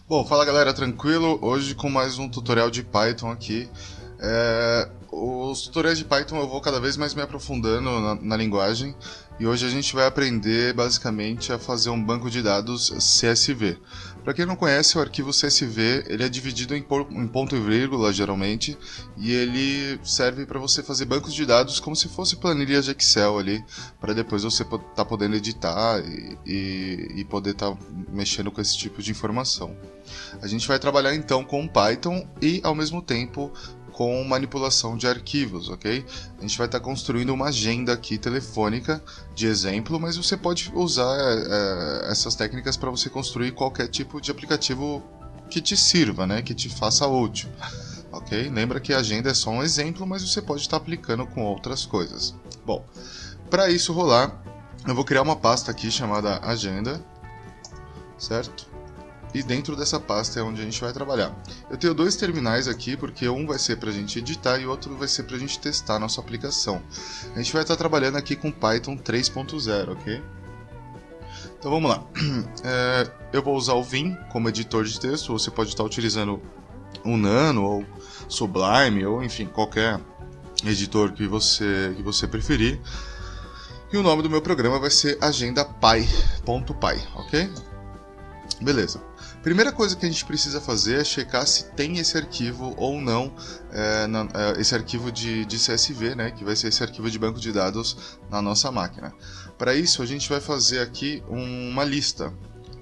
Bom, fala galera, tranquilo? Hoje com mais um tutorial de Python aqui. Os tutoriais de Python eu vou cada vez mais me aprofundando na linguagem e hoje a gente vai aprender basicamente a fazer um banco de dados CSV. Para quem não conhece, o arquivo CSV ele é dividido em ponto e vírgula geralmente e ele serve para você fazer bancos de dados como se fosse planilhas de Excel ali, para depois você tá podendo editar e poder estar mexendo com esse tipo de informação. A gente vai trabalhar então com Python e ao mesmo tempo com manipulação de arquivos, ok? A gente vai estar construindo uma agenda aqui telefônica de exemplo, mas você pode usar essas técnicas para você construir qualquer tipo de aplicativo que te sirva, né? Que te faça útil, ok? Lembra que a agenda é só um exemplo, mas você pode estar aplicando com outras coisas. Bom, para isso rolar, eu vou criar uma pasta aqui chamada agenda, certo? E dentro dessa pasta é onde a gente vai trabalhar. Eu tenho dois terminais aqui, porque um vai ser para a gente editar e o outro vai ser para a gente testar a nossa aplicação. A gente vai estar trabalhando aqui com Python 3.0, ok? Então vamos lá. Eu vou usar o Vim como editor de texto, você pode estar utilizando o Nano ou Sublime, ou enfim, qualquer editor que você preferir. E o nome do meu programa vai ser agendapy.py, ok? Beleza. Primeira coisa que a gente precisa fazer é checar se tem esse arquivo ou não, esse arquivo de CSV, né, que vai ser esse arquivo de banco de dados na nossa máquina. Para isso a gente vai fazer aqui uma lista.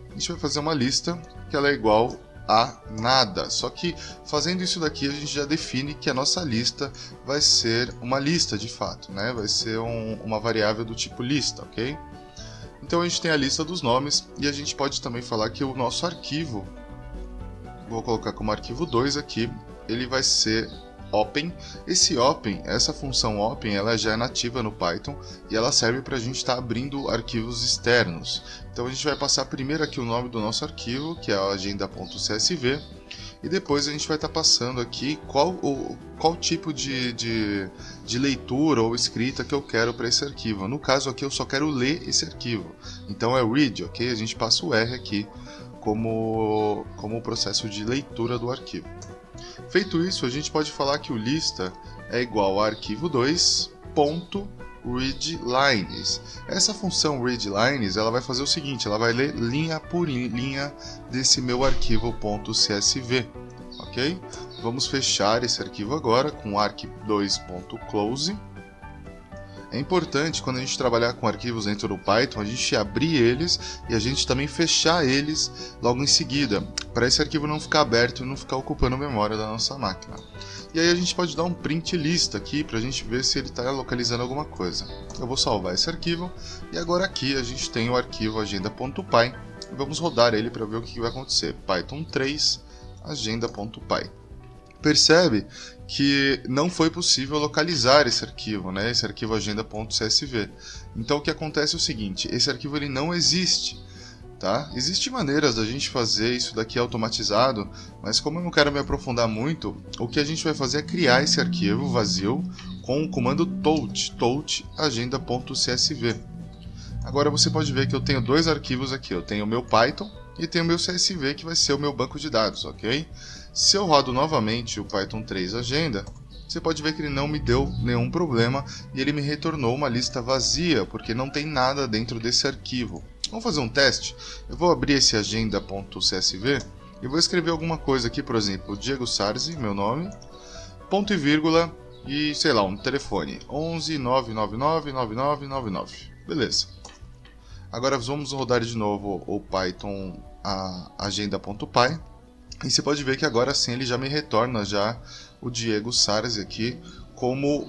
A gente vai fazer uma lista que ela é igual a nada, só que fazendo isso daqui a gente já define que a nossa lista vai ser uma lista de fato, né, vai ser uma variável do tipo lista, ok? Então a gente tem a lista dos nomes e a gente pode também falar que o nosso arquivo, vou colocar como arquivo 2 aqui, ele vai ser open. Esse open, essa função open, ela já é nativa no Python e ela serve para a gente estar abrindo arquivos externos. Então a gente vai passar primeiro aqui o nome do nosso arquivo, que é a agenda.csv, e depois a gente vai estar passando aqui qual tipo de leitura ou escrita que eu quero para esse arquivo. No caso aqui eu só quero ler esse arquivo, então é read, ok? A gente passa o R aqui como o processo de leitura do arquivo. Feito isso, a gente pode falar que o lista é igual a arquivo 2.readlines. Essa função readlines ela vai fazer o seguinte, ela vai ler linha por linha desse meu arquivo .csv, ok? Vamos fechar esse arquivo agora com arq2.close. É importante quando a gente trabalhar com arquivos dentro do Python, a gente abrir eles e a gente também fechar eles logo em seguida, para esse arquivo não ficar aberto e não ficar ocupando a memória da nossa máquina. E aí a gente pode dar um print list aqui para a gente ver se ele está localizando alguma coisa. Eu vou salvar esse arquivo e agora aqui a gente tem o arquivo agenda.py e vamos rodar ele para ver o que vai acontecer. Python 3 agenda.py. Percebe que não foi possível localizar esse arquivo, né? Esse arquivo agenda.csv. Então o que acontece é o seguinte, esse arquivo ele não existe, tá? Existem maneiras da gente fazer isso daqui automatizado, mas como eu não quero me aprofundar muito, o que a gente vai fazer é criar esse arquivo vazio com o comando tout agenda.csv. Agora você pode ver que eu tenho dois arquivos aqui, eu tenho o meu Python e tenho o meu CSV que vai ser o meu banco de dados, ok? Se eu rodo novamente o Python 3 agenda, você pode ver que ele não me deu nenhum problema e ele me retornou uma lista vazia, porque não tem nada dentro desse arquivo. Vamos fazer um teste? Eu vou abrir esse agenda.csv e vou escrever alguma coisa aqui, por exemplo, Diego Sarzi, meu nome, ponto e vírgula e, sei lá, um telefone, 11 999 9999. Beleza. Agora vamos rodar de novo o Python agenda.py. E você pode ver que agora sim ele já me retorna já o Diego Sarzi aqui como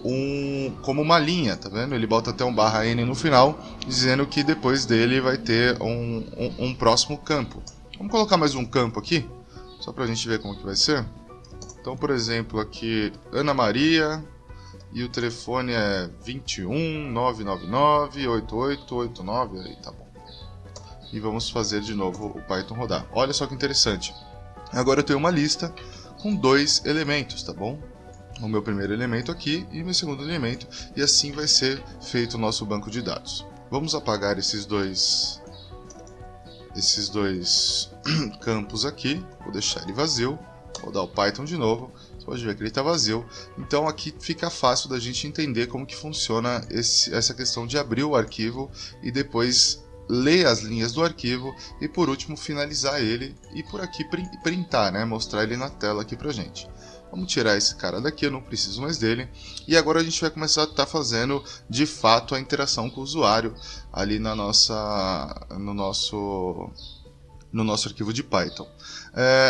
uma linha, tá vendo? Ele bota até um /n no final, dizendo que depois dele vai ter um próximo campo. Vamos colocar mais um campo aqui, só pra gente ver como que vai ser. Então, por exemplo, aqui Ana Maria e o telefone é 21 999 8889, aí tá bom. E vamos fazer de novo o Python rodar. Olha só que interessante. Agora eu tenho uma lista com dois elementos, tá bom? O meu primeiro elemento aqui e o meu segundo elemento, e assim vai ser feito o nosso banco de dados. Vamos apagar esses dois esses dois campos aqui, vou deixar ele vazio, vou dar o Python de novo, você pode ver que ele está vazio. Então aqui fica fácil da gente entender como que funciona essa questão de abrir o arquivo e depois ler as linhas do arquivo e por último finalizar ele e por aqui printar, né? Mostrar ele na tela aqui pra gente. Vamos tirar esse cara daqui, eu não preciso mais dele. E agora a gente vai começar a estar fazendo de fato a interação com o usuário ali no nosso arquivo de Python.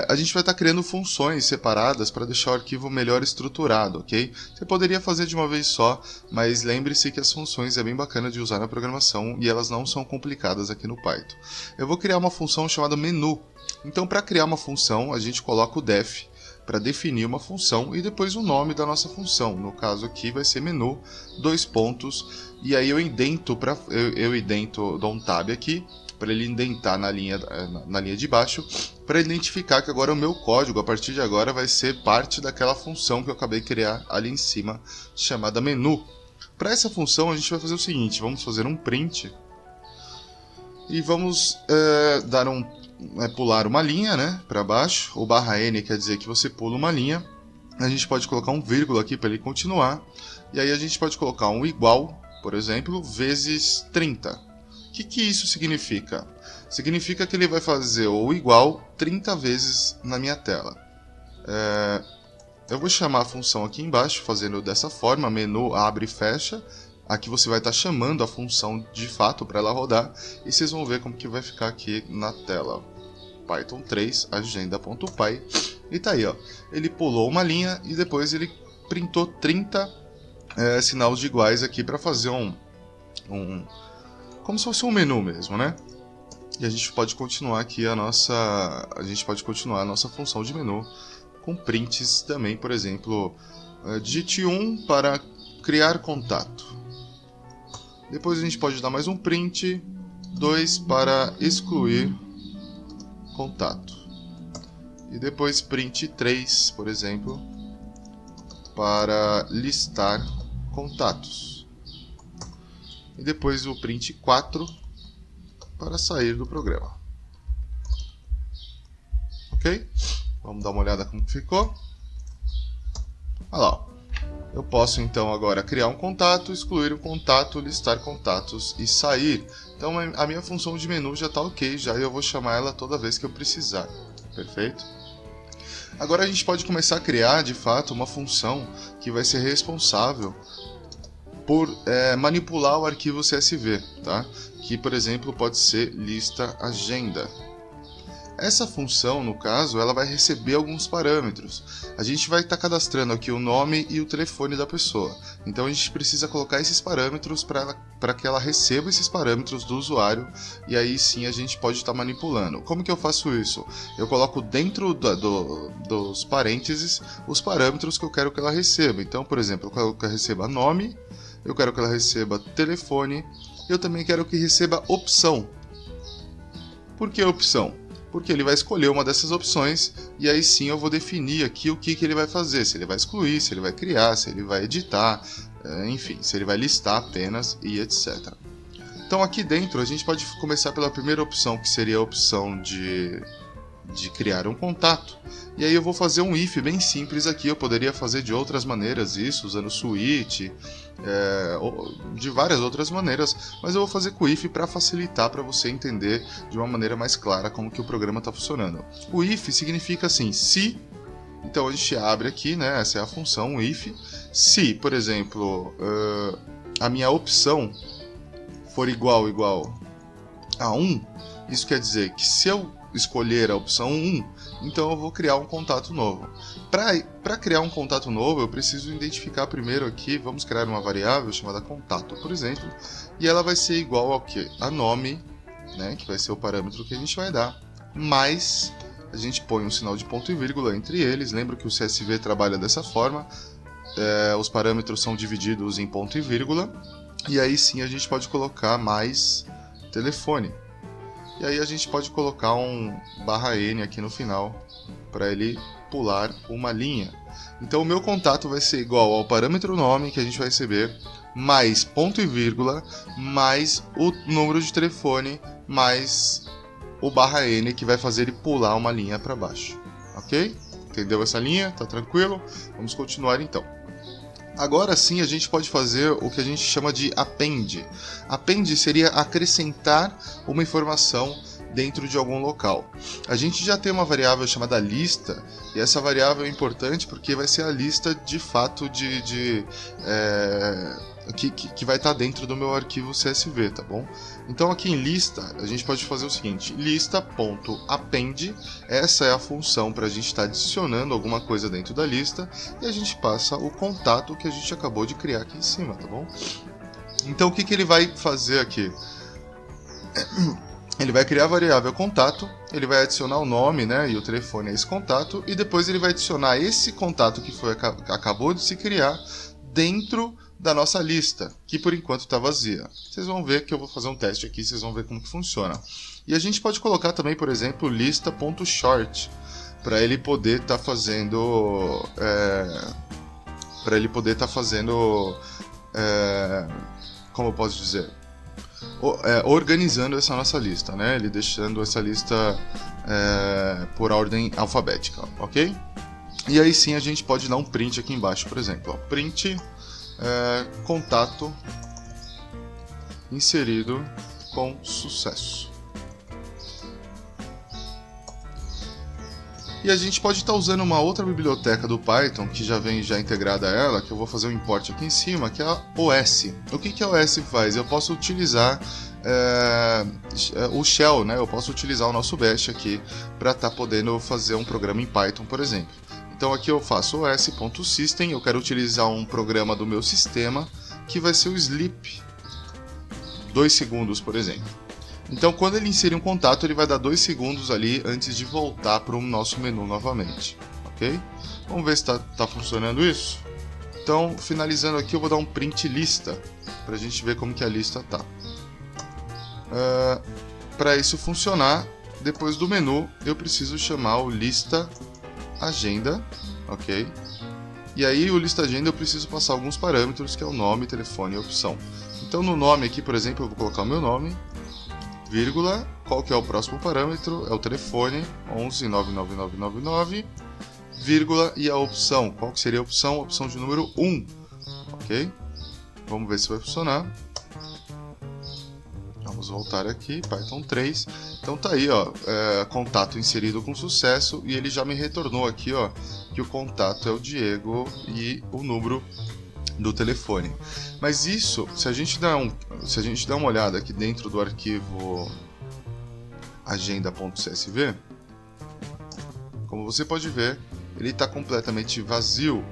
A gente vai estar criando funções separadas para deixar o arquivo melhor estruturado, ok? Você poderia fazer de uma vez só, mas lembre-se que as funções é bem bacana de usar na programação e elas não são complicadas aqui no Python. Eu vou criar uma função chamada menu. Então, para criar uma função, a gente coloca o def para definir uma função e depois o nome da nossa função. No caso aqui vai ser menu, dois pontos, e aí eu dou um tab aqui, para ele indentar na linha de baixo, para identificar que agora o meu código, a partir de agora, vai ser parte daquela função que eu acabei de criar ali em cima, chamada menu. Para essa função a gente vai fazer o seguinte, vamos fazer um print, e vamos pular uma linha, né, para baixo, o /n quer dizer que você pula uma linha, a gente pode colocar um vírgula aqui para ele continuar, e aí a gente pode colocar um igual, por exemplo, vezes 30. O que isso significa? Significa que ele vai fazer o igual 30 vezes na minha tela. Eu vou chamar a função aqui embaixo, fazendo dessa forma, menu abre e fecha. Aqui você vai estar chamando a função de fato para ela rodar, e vocês vão ver como que vai ficar aqui na tela. Python 3, agenda.py, e tá aí, ó. Ele pulou uma linha e depois ele printou 30 sinais de iguais aqui para fazer como se fosse um menu mesmo, né? E a gente pode continuar aqui a nossa função de menu com prints também, por exemplo, digite 1 para criar contato. Depois a gente pode dar mais um print, 2 para excluir contato. E depois print 3, por exemplo, para listar contatos. E depois o print 4 para sair do programa. Ok? Vamos dar uma olhada como ficou. Olha lá. Eu posso então agora criar um contato, excluir um contato, listar contatos e sair. Então a minha função de menu já está ok, já eu vou chamar ela toda vez que eu precisar. Perfeito? Agora a gente pode começar a criar de fato uma função que vai ser responsável por manipular o arquivo CSV, tá? Que, por exemplo, pode ser lista agenda. Essa função, no caso, ela vai receber alguns parâmetros. A gente vai estar cadastrando aqui o nome e o telefone da pessoa. Então a gente precisa colocar esses parâmetros para que ela receba esses parâmetros do usuário, e aí sim a gente pode estar manipulando. Como que eu faço isso? Eu coloco dentro dos parênteses os parâmetros que eu quero que ela receba. Então, por exemplo, eu quero que ela receba nome, eu quero que ela receba telefone, eu também quero que receba opção. Por que opção? Porque ele vai escolher uma dessas opções e aí sim eu vou definir aqui o que ele vai fazer, se ele vai excluir, se ele vai criar, se ele vai editar, enfim, se ele vai listar apenas e etc. Então aqui dentro a gente pode começar pela primeira opção, que seria a opção de criar um contato. E aí eu vou fazer um if bem simples aqui, eu poderia fazer de outras maneiras isso, usando switch, de várias outras maneiras, mas eu vou fazer com o if para facilitar, para você entender de uma maneira mais clara como que o programa está funcionando. O if significa assim, se, então a gente abre aqui, né, essa é a função, o if, se, por exemplo, a minha opção for igual a 1, isso quer dizer que se eu escolher a opção 1, então eu vou criar um contato novo. Para criar um contato novo, eu preciso identificar primeiro aqui, vamos criar uma variável chamada contato, por exemplo, e ela vai ser igual ao que? A nome, né, que vai ser o parâmetro que a gente vai dar, mais a gente põe um sinal de ponto e vírgula entre eles. Lembra que o CSV trabalha dessa forma, os parâmetros são divididos em ponto e vírgula, e aí sim a gente pode colocar mais telefone. E aí a gente pode colocar um /n aqui no final para ele pular uma linha. Então o meu contato vai ser igual ao parâmetro nome que a gente vai receber, mais ponto e vírgula, mais o número de telefone, mais o /n que vai fazer ele pular uma linha para baixo, ok? Entendeu essa linha? Tá tranquilo? Vamos continuar então. Agora sim a gente pode fazer o que a gente chama de append. Append seria acrescentar uma informação dentro de algum local. A gente já tem uma variável chamada lista, e essa variável é importante porque vai ser a lista de fato que vai estar dentro do meu arquivo CSV, tá bom? Então aqui em lista, a gente pode fazer o seguinte: lista.append, essa é a função para a gente estar adicionando alguma coisa dentro da lista, e a gente passa o contato que a gente acabou de criar aqui em cima, tá bom? Então o que ele vai fazer aqui? Ele vai criar a variável contato, ele vai adicionar o nome, né, e o telefone a esse contato, e depois ele vai adicionar esse contato que acabou de se criar dentro da nossa lista, que por enquanto está vazia. Vocês vão ver que eu vou fazer um teste aqui, vocês vão ver como que funciona. E a gente pode colocar também, por exemplo, lista.short, para ele poder estar fazendo... como eu posso dizer? Organizando essa nossa lista, né? Ele deixando essa lista por ordem alfabética, ok? E aí sim a gente pode dar um print aqui embaixo, por exemplo, ó, print contato inserido com sucesso. E a gente pode estar usando uma outra biblioteca do Python que já vem integrada a ela, que eu vou fazer um import aqui em cima, que é a OS. O que a OS faz? Eu posso utilizar o shell, né? Eu posso utilizar o nosso bash aqui para estar podendo fazer um programa em Python, por exemplo. Então aqui eu faço os.system, eu quero utilizar um programa do meu sistema que vai ser o sleep, 2 segundos, por exemplo. Então quando ele inserir um contato, ele vai dar 2 segundos ali antes de voltar para o nosso menu novamente, ok? Vamos ver se está funcionando isso? Então, finalizando aqui, eu vou dar um print lista, para a gente ver como que a lista está. Para isso funcionar, depois do menu, eu preciso chamar o lista agenda, ok? E aí o lista agenda eu preciso passar alguns parâmetros, que é o nome, telefone e opção. Então no nome aqui, por exemplo, eu vou colocar o meu nome, vírgula, qual que é o próximo parâmetro? É o telefone, 11 99999, vírgula, e a opção, qual que seria a opção? Opção de número 1, ok? Vamos ver se vai funcionar. Vamos voltar aqui, Python 3. Então tá aí, ó, contato inserido com sucesso, e ele já me retornou aqui, ó, que o contato é o Diego e o número do telefone. Mas isso, se a gente dá uma olhada aqui dentro do arquivo agenda.csv, como você pode ver, ele está completamente vazio,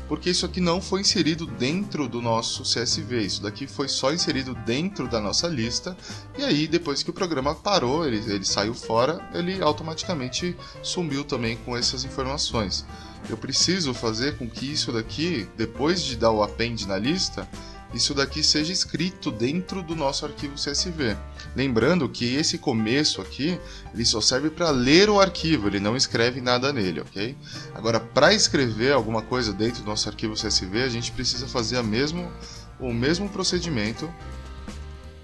porque isso aqui não foi inserido dentro do nosso CSV, isso daqui foi só inserido dentro da nossa lista, e aí depois que o programa parou, ele saiu fora, ele automaticamente sumiu também com essas informações. Eu preciso fazer com que isso daqui, depois de dar o append na lista, isso daqui seja escrito dentro do nosso arquivo CSV. Lembrando que esse começo aqui, ele só serve para ler o arquivo, ele não escreve nada nele, ok? Agora, para escrever alguma coisa dentro do nosso arquivo CSV, a gente precisa fazer o mesmo procedimento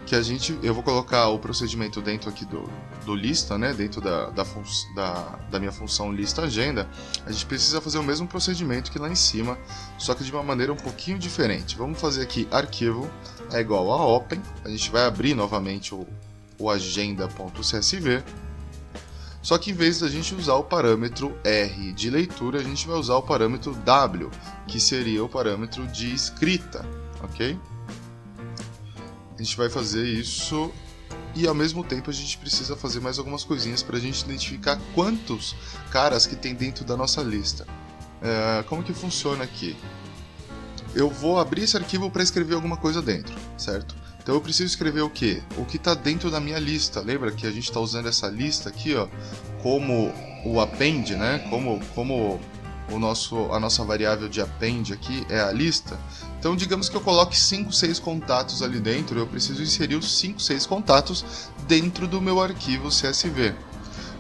que eu vou colocar o procedimento dentro aqui do lista, né? Dentro da minha função lista agenda, a gente precisa fazer o mesmo procedimento que lá em cima, só que de uma maneira um pouquinho diferente. Vamos fazer aqui arquivo é igual a open, a gente vai abrir novamente o agenda.csv, só que em vez da gente usar o parâmetro R de leitura, a gente vai usar o parâmetro W, que seria o parâmetro de escrita, ok? A gente vai fazer isso e ao mesmo tempo a gente precisa fazer mais algumas coisinhas para a gente identificar quantos caras que tem dentro da nossa lista. Como que funciona aqui? Eu vou abrir esse arquivo para escrever alguma coisa dentro, certo? Então eu preciso escrever o quê? O que está dentro da minha lista. Lembra que a gente está usando essa lista aqui, ó, como o append, né? Como a nossa variável de append aqui é a lista. Então digamos que eu coloque 5, 6 contatos ali dentro, eu preciso inserir os 5, 6 contatos dentro do meu arquivo CSV.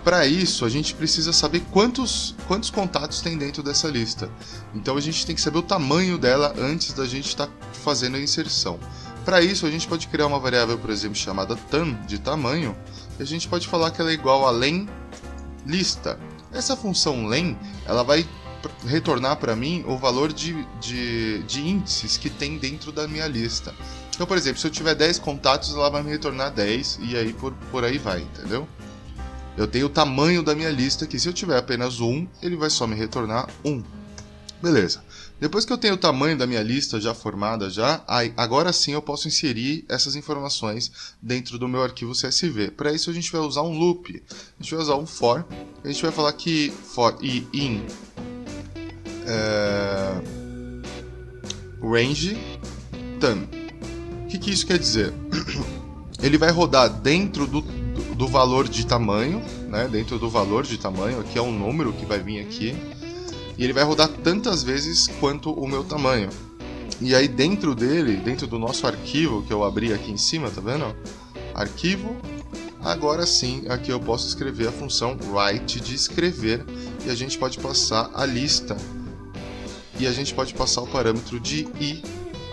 Para isso a gente precisa saber quantos contatos tem dentro dessa lista. Então a gente tem que saber o tamanho dela antes da gente estar fazendo a inserção. Para isso, a gente pode criar uma variável, por exemplo, chamada tam, de tamanho, e a gente pode falar que ela é igual a len lista. Essa função len, ela vai retornar para mim o valor de índices que tem dentro da minha lista. Então, por exemplo, se eu tiver 10 contatos, ela vai me retornar 10 e aí por aí vai, entendeu? Eu tenho o tamanho da minha lista que se eu tiver apenas um, ele vai só me retornar 1. Beleza. Depois que eu tenho o tamanho da minha lista já formada, agora sim eu posso inserir essas informações dentro do meu arquivo CSV. Para isso a gente vai usar um loop. A gente vai usar um for. A gente vai falar que for i in range tam. O que isso quer dizer? Ele vai rodar dentro do valor de tamanho, né? Dentro do valor de tamanho, aqui é um número que vai vir aqui. E ele vai rodar tantas vezes quanto o meu tamanho. E aí dentro dele, dentro do nosso arquivo que eu abri aqui em cima, tá vendo? Arquivo. Agora sim, aqui eu posso escrever a função write de escrever e a gente pode passar a lista. E a gente pode passar o parâmetro de i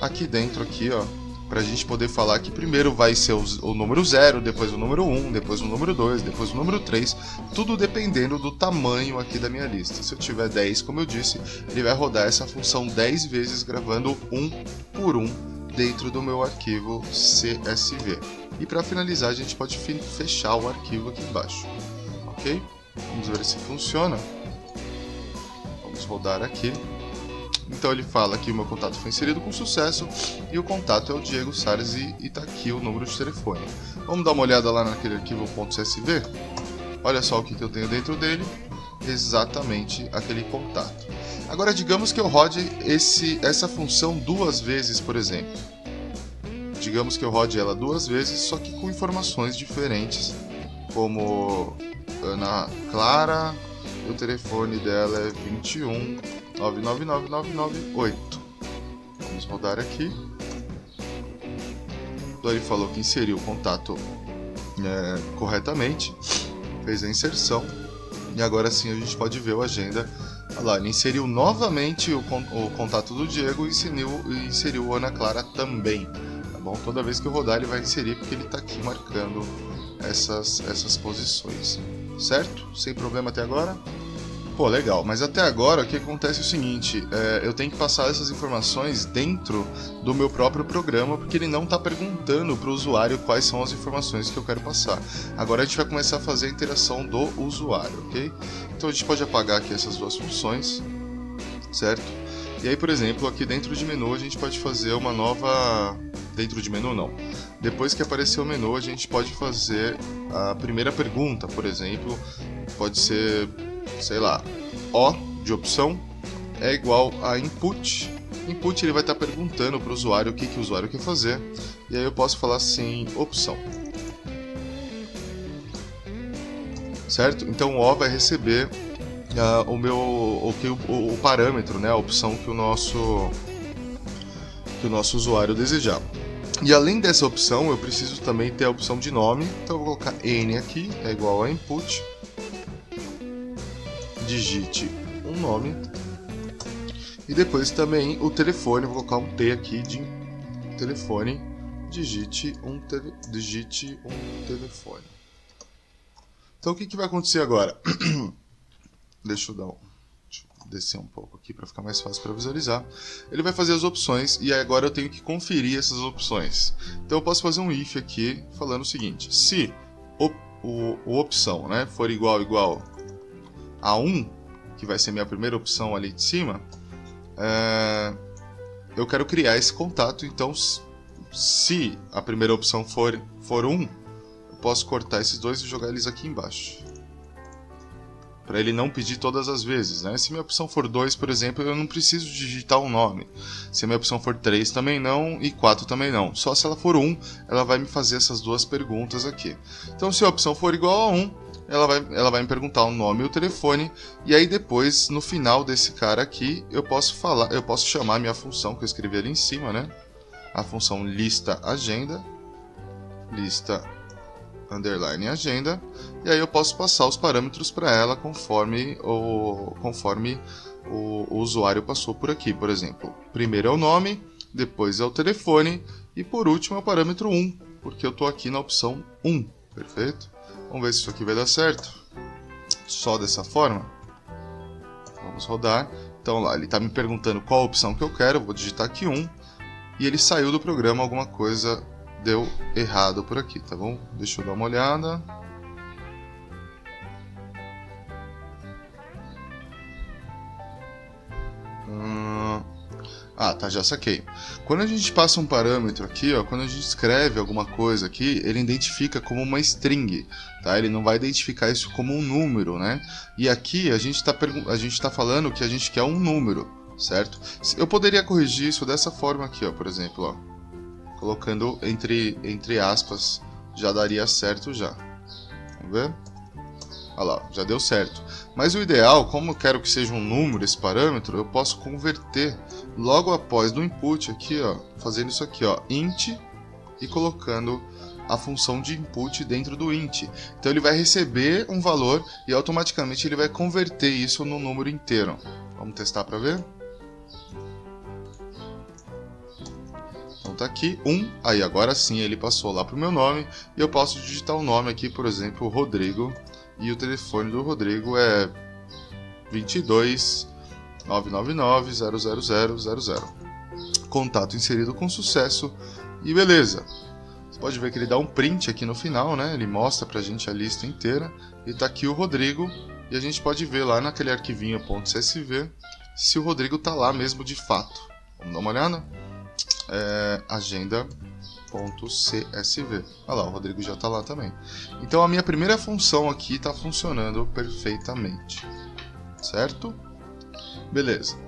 aqui dentro, aqui, ó, para a gente poder falar que primeiro vai ser o número 0, depois o número 1, depois o número 2, depois o número 3, tudo dependendo do tamanho aqui da minha lista. Se eu tiver 10, como eu disse, ele vai rodar essa função 10 vezes, gravando um por um dentro do meu arquivo CSV. E para finalizar, a gente pode fechar o arquivo aqui embaixo. Ok? Vamos ver se funciona. Vamos rodar aqui. Então ele fala que o meu contato foi inserido com sucesso e o contato é o Diego Salles e está aqui o número de telefone. Vamos dar uma olhada lá naquele arquivo .csv? Olha só o que eu tenho dentro dele, exatamente aquele contato. Agora digamos que eu rode essa função duas vezes, por exemplo. Digamos que eu rode ela duas vezes, só que com informações diferentes, como Ana Clara, o telefone dela é 21 99998. Vamos rodar aqui. Então ele falou que inseriu o contato corretamente, fez a inserção e agora sim a gente pode ver o agenda. Olha lá, ele inseriu novamente o contato do Diego e inseriu o Ana Clara também. Tá bom? Toda vez que eu rodar ele vai inserir porque ele está aqui marcando essas posições, certo? Sem problema até agora? Pô, legal, mas até agora o que acontece é o seguinte, eu tenho que passar essas informações dentro do meu próprio programa, porque ele não está perguntando para o usuário quais são as informações que eu quero passar. Agora a gente vai começar a fazer a interação do usuário, ok? Então a gente pode apagar aqui essas duas funções, certo? E aí, por exemplo, aqui dentro de menu a gente pode fazer uma nova... Dentro de menu não. Depois que aparecer o menu a gente pode fazer a primeira pergunta, por exemplo, pode ser... sei lá, O de opção é igual a input. Input ele vai estar perguntando para o usuário o que o usuário quer fazer. E aí eu posso falar assim, opção. Certo? Então o O vai receber o parâmetro, né, a opção que o nosso usuário desejar. E além dessa opção, eu preciso também ter a opção de nome. Então eu vou colocar N aqui, é igual a input. Digite um nome e depois também o telefone, vou colocar um T aqui de telefone, digite um telefone. Então o que vai acontecer agora? Deixa eu descer um pouco aqui para ficar mais fácil para visualizar. Ele vai fazer as opções e agora eu tenho que conferir essas opções. Então eu posso fazer um if aqui falando o seguinte: se o opção, né, for igual a 1, que vai ser minha primeira opção ali de cima, eu quero criar esse contato. Então se a primeira opção for 1, eu posso cortar esses dois e jogar eles aqui embaixo, para ele não pedir todas as vezes, né? Se minha opção for 2, por exemplo, eu não preciso digitar o nome. Se a minha opção for 3, também não, e 4 também não. Só se ela for 1, ela vai me fazer essas duas perguntas aqui. Então se a opção for igual a 1, ela vai me perguntar o nome e o telefone, e aí depois, no final desse cara aqui, eu posso chamar a minha função que eu escrevi ali em cima, né? A função lista agenda, lista underline agenda, e aí eu posso passar os parâmetros para ela conforme o usuário passou por aqui. Por exemplo, primeiro é o nome, depois é o telefone, E por último é o parâmetro 1, porque eu estou aqui na opção 1, perfeito? Vamos ver se isso aqui vai dar certo. Só dessa forma. Vamos rodar. Então lá, ele está me perguntando qual a opção que eu quero, eu vou digitar aqui 1, e ele saiu do programa, alguma coisa deu errado por aqui, tá bom? Deixa eu dar uma olhada. Tá, já saquei. Quando a gente passa um parâmetro aqui, ó, quando a gente escreve alguma coisa aqui, ele identifica como uma string, tá? Ele não vai identificar isso como um número, né? E aqui a gente tá falando que a gente quer um número, certo? Eu poderia corrigir isso dessa forma aqui, ó, por exemplo, ó, colocando entre aspas, já daria certo já. Vamos ver? Olha lá, já deu certo. Mas o ideal, como eu quero que seja um número esse parâmetro, eu posso converter logo após no input aqui, ó, fazendo isso aqui, ó, int, e colocando a função de input dentro do int. Então ele vai receber um valor e automaticamente ele vai converter isso no número inteiro. Vamos testar para ver? Então tá aqui 1, aí agora sim ele passou lá para o meu nome e eu posso digitar o nome aqui, por exemplo, Rodrigo. E o telefone do Rodrigo é 22 999 00000. Contato inserido com sucesso e beleza. Você pode ver que ele dá um print aqui no final, né? Ele mostra pra gente a lista inteira. E tá aqui o Rodrigo. E a gente pode ver lá naquele arquivinho .csv se o Rodrigo tá lá mesmo de fato. Vamos dar uma olhada? Agenda.csv. Olha lá, o Rodrigo já está lá também. Então a minha primeira função aqui está funcionando perfeitamente, certo? Beleza.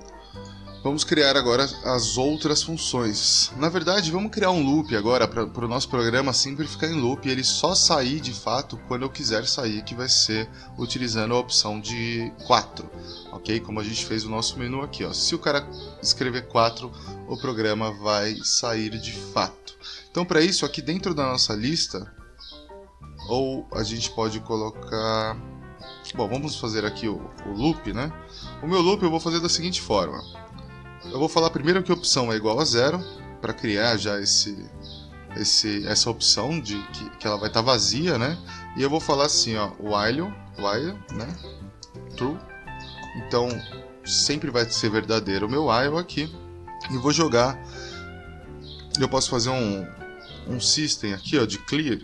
Vamos criar agora as outras funções. Na verdade, vamos criar um loop agora para o nosso programa sempre ficar em loop e ele só sair de fato quando eu quiser sair, que vai ser utilizando a opção de 4, ok? Como a gente fez o nosso menu aqui, ó. Se o cara escrever 4, o programa vai sair de fato. Então, para isso, aqui dentro da nossa lista, ou a gente pode colocar... Bom, vamos fazer aqui o loop, né? O meu loop eu vou fazer da seguinte forma. Eu vou falar primeiro que a opção é igual a 0, para criar já essa opção de que ela vai estar vazia, né? E eu vou falar assim, ó, while, né? True. Então, sempre vai ser verdadeiro o meu while aqui. E vou jogar... Eu posso fazer um system aqui, ó, de clear,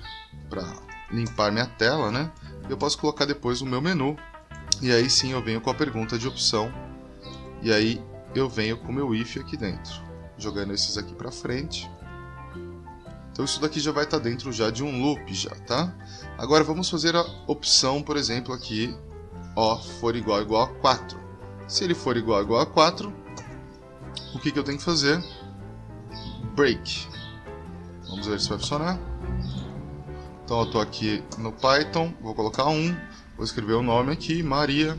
para limpar minha tela, né? Eu posso colocar depois o meu menu. E aí sim eu venho com a pergunta de opção. E aí eu venho com o meu if aqui dentro, jogando esses aqui para frente. Então isso daqui já vai estar dentro já de um loop já, tá? Agora vamos fazer a opção, por exemplo, aqui, ó, for igual a 4. Se ele for igual a 4, o que eu tenho que fazer? Break. Vamos ver se vai funcionar. Então eu estou aqui no Python, vou colocar 1, vou escrever o nome aqui, Maria,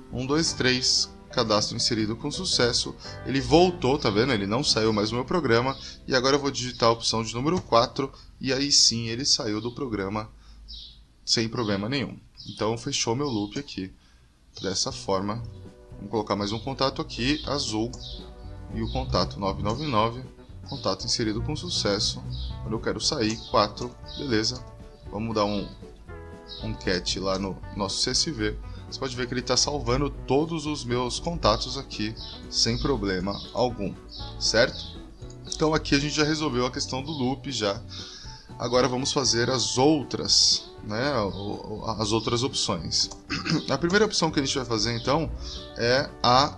123, cadastro inserido com sucesso. Ele voltou, tá vendo? Ele não saiu mais do meu programa. E agora eu vou digitar a opção de número 4 e aí sim ele saiu do programa sem problema nenhum. Então fechou meu loop aqui. Dessa forma, vamos colocar mais um contato aqui, azul, e o contato 999, contato inserido com sucesso. Quando eu quero sair, 4, beleza. Vamos dar um cat lá no nosso CSV. Você pode ver que ele está salvando todos os meus contatos aqui sem problema algum, certo? Então aqui a gente já resolveu a questão do loop já. Agora vamos fazer as outras, né, as outras opções. A primeira opção que a gente vai fazer então é a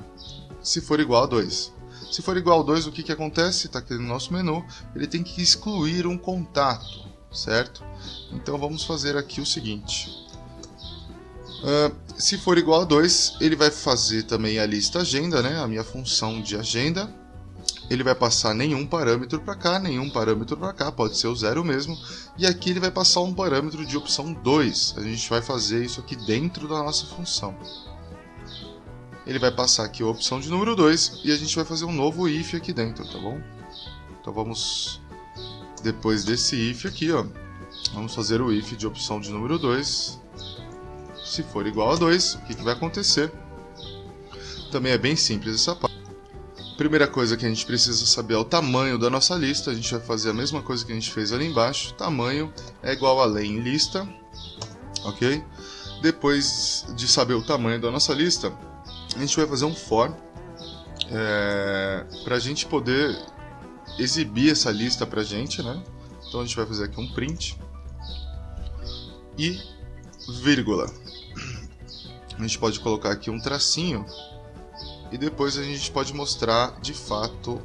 se for igual a 2. Se for igual a 2, o que acontece? Está aqui no nosso menu, ele tem que excluir um contato, certo? Então vamos fazer aqui o seguinte. Se for igual a 2, ele vai fazer também a lista agenda, né? A minha função de agenda. Ele vai passar nenhum parâmetro para cá, nenhum parâmetro para cá, pode ser o 0 mesmo. E aqui ele vai passar um parâmetro de opção 2. A gente vai fazer isso aqui dentro da nossa função. Ele vai passar aqui a opção de número 2 e a gente vai fazer um novo if aqui dentro, tá bom? Então vamos, depois desse if aqui, ó, vamos fazer o if de opção de número 2. Se for igual a 2, o que vai acontecer? Também é bem simples essa parte. Primeira coisa que a gente precisa saber é o tamanho da nossa lista. A gente vai fazer a mesma coisa que a gente fez ali embaixo. Tamanho é igual a len lista, ok? Depois de saber o tamanho da nossa lista, a gente vai fazer um for para a gente poder exibir essa lista para a gente, né? Então a gente vai fazer aqui um print e vírgula. A gente pode colocar aqui um tracinho e depois a gente pode mostrar de fato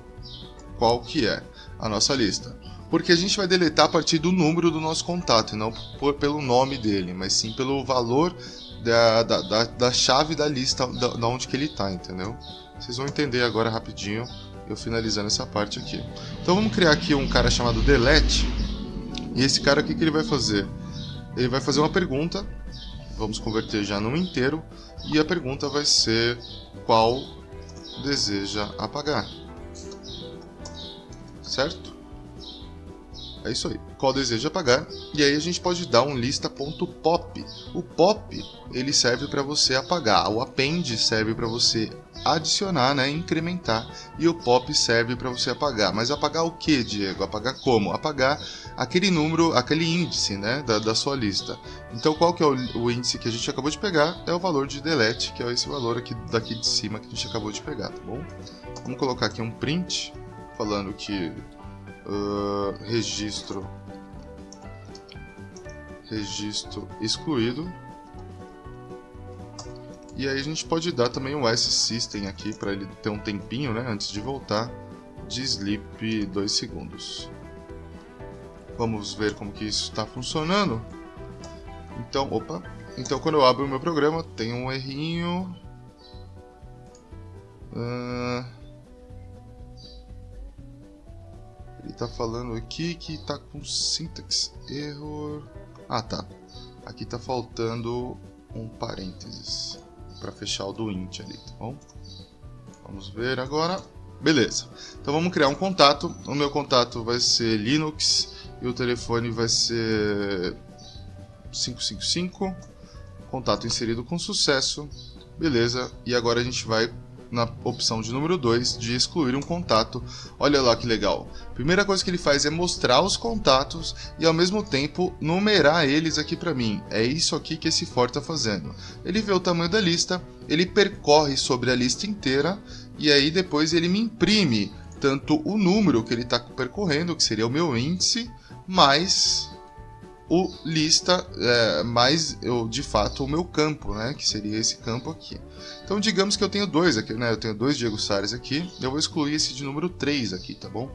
qual que é a nossa lista. Porque a gente vai deletar a partir do número do nosso contato, e não pelo nome dele, mas sim pelo valor da chave da lista, da onde que ele está, entendeu? Vocês vão entender agora rapidinho, eu finalizando essa parte aqui. Então vamos criar aqui um cara chamado delete, e esse cara, o que ele vai fazer? Ele vai fazer uma pergunta, vamos converter já num inteiro, e a pergunta vai ser: qual deseja apagar? Certo? É isso aí. Qual deseja apagar? E aí a gente pode dar um lista.pop. O pop, ele serve para você apagar. O append serve para você adicionar, né, incrementar. E o pop serve para você apagar. Mas apagar o que, Diego? Apagar como? Apagar aquele número, aquele índice, né, da sua lista. Então qual que é o índice que a gente acabou de pegar? É o valor de delete, que é esse valor aqui daqui de cima que a gente acabou de pegar, tá bom? Vamos colocar aqui um print falando que registro excluído. E aí a gente pode dar também um system aqui para ele ter um tempinho, né, antes de voltar, de sleep 2 segundos. Vamos ver como que isso está funcionando. Então, então quando eu abro o meu programa tem um errinho. Ele está falando aqui que está com syntax error. Ah, tá. Aqui está faltando um parênteses para fechar o do int ali, tá bom? Vamos ver agora. Beleza. Então vamos criar um contato. O meu contato vai ser Linux e o telefone vai ser 555. Contato inserido com sucesso. Beleza. E agora a gente vai na opção de número 2 de excluir um contato. Olha lá que legal. Primeira coisa que ele faz é mostrar os contatos e ao mesmo tempo numerar eles aqui para mim. É isso aqui que esse for está fazendo. Ele vê o tamanho da lista, ele percorre sobre a lista inteira e aí depois ele me imprime tanto o número que ele está percorrendo, que seria o meu índice, mais o lista, mais de fato o meu campo, né, que seria esse campo aqui. Então digamos que eu tenho dois aqui, né, eu tenho dois Diego Salles aqui, eu vou excluir esse de número 3 aqui, tá bom?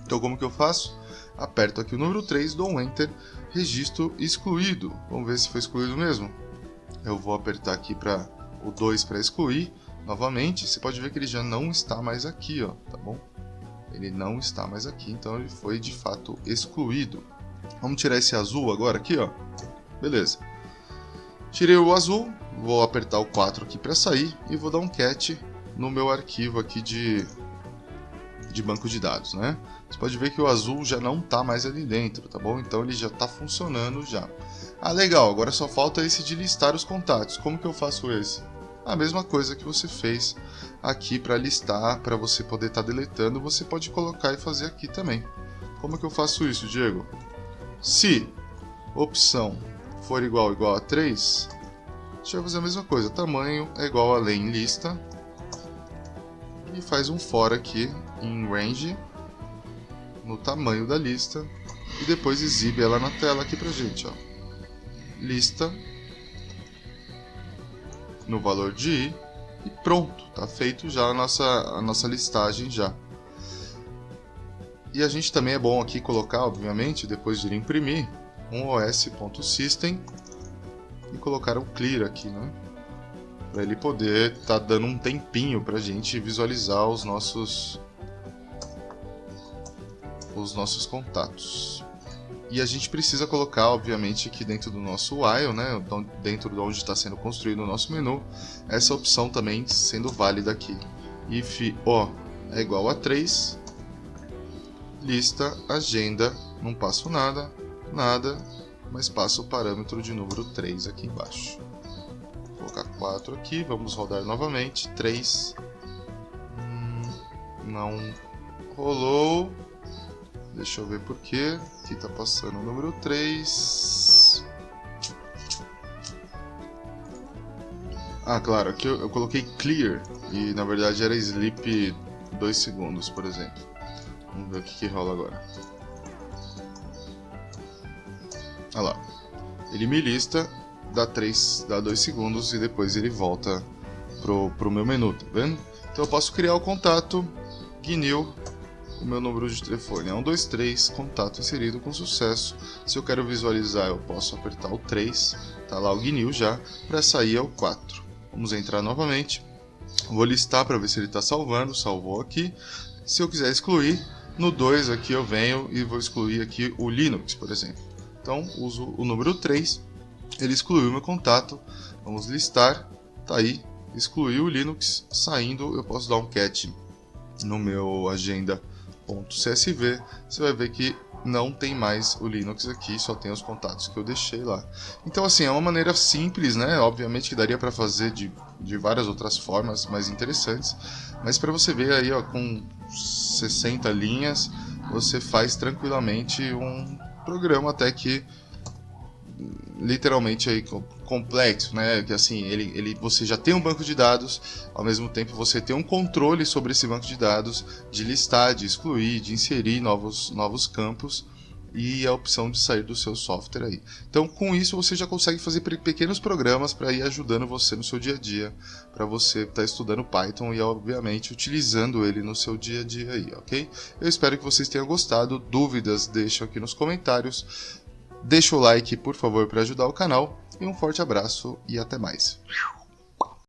Então como que eu faço? Aperto aqui o número 3, dou um Enter, registro excluído. Vamos ver se foi excluído mesmo. Eu vou apertar aqui para o 2 para excluir novamente. Você pode ver que ele já não está mais aqui, ó, tá bom? Ele não está mais aqui, então ele foi de fato excluído. Vamos tirar esse azul agora aqui, ó. Beleza. Tirei o azul, vou apertar o 4 aqui para sair e vou dar um cat no meu arquivo aqui de banco de dados, né? Você pode ver que o azul já não está mais ali dentro, tá bom? Então ele já está funcionando já. Ah, legal, agora só falta esse de listar os contatos. Como que eu faço esse? A mesma coisa que você fez aqui para listar, para você poder estar deletando, você pode colocar e fazer aqui também. Como que eu faço isso, Diego? Se opção for igual a 3, deixa eu fazer a mesma coisa. Tamanho é igual a len lista. E faz um for aqui em range, no tamanho da lista. E depois exibe ela na tela aqui pra gente, ó. Lista no valor de i. E pronto, tá feito já a nossa listagem já. E a gente também é bom aqui colocar, obviamente, depois de ele imprimir, um os.system e colocar um clear aqui, né? Para ele poder estar dando um tempinho para a gente visualizar os nossos contatos. E a gente precisa colocar, obviamente, aqui dentro do nosso while, né? Dentro de onde está sendo construído o nosso menu, essa opção também sendo válida aqui. If O é igual a 3, lista, agenda, não passo nada, mas passo o parâmetro de número 3 aqui embaixo. Vou colocar 4 aqui, vamos rodar novamente, 3, não rolou. Deixa eu ver por quê. Aqui tá passando o número 3. Ah, claro, aqui eu coloquei clear e na verdade era sleep 2 segundos, por exemplo. Vamos ver o que rola agora. Olha lá. Ele me lista, dá 2 segundos e depois ele volta pro meu menu, tá vendo? Então eu posso criar o contato GNU, o meu número de telefone é 123, contato inserido com sucesso. Se eu quero visualizar, eu posso apertar o 3, tá lá o GNU já, para sair é o 4. Vamos entrar novamente, vou listar para ver se ele está salvando, salvou aqui. Se eu quiser excluir, no 2 aqui eu venho e vou excluir aqui o Linux, por exemplo. Então uso o número 3, ele excluiu meu contato, vamos listar, tá aí, excluiu o Linux, saindo eu posso dar um cat no meu agenda.csv, você vai ver que não tem mais o Linux aqui, só tem os contatos que eu deixei lá. Então assim, é uma maneira simples, né? Obviamente que daria para fazer de várias outras formas mais interessantes, mas para você ver aí, ó, com 60 linhas, você faz tranquilamente um programa até que literalmente aí complexo, né? Que assim, você já tem um banco de dados, ao mesmo tempo você tem um controle sobre esse banco de dados, de listar, de excluir, de inserir novos campos e a opção de sair do seu software aí. Então, com isso você já consegue fazer pequenos programas para ir ajudando você no seu dia a dia, para você estar estudando Python e obviamente utilizando ele no seu dia a dia aí, ok? Eu espero que vocês tenham gostado. Dúvidas, deixam aqui nos comentários. Deixa o like, por favor, para ajudar o canal. E um forte abraço e até mais.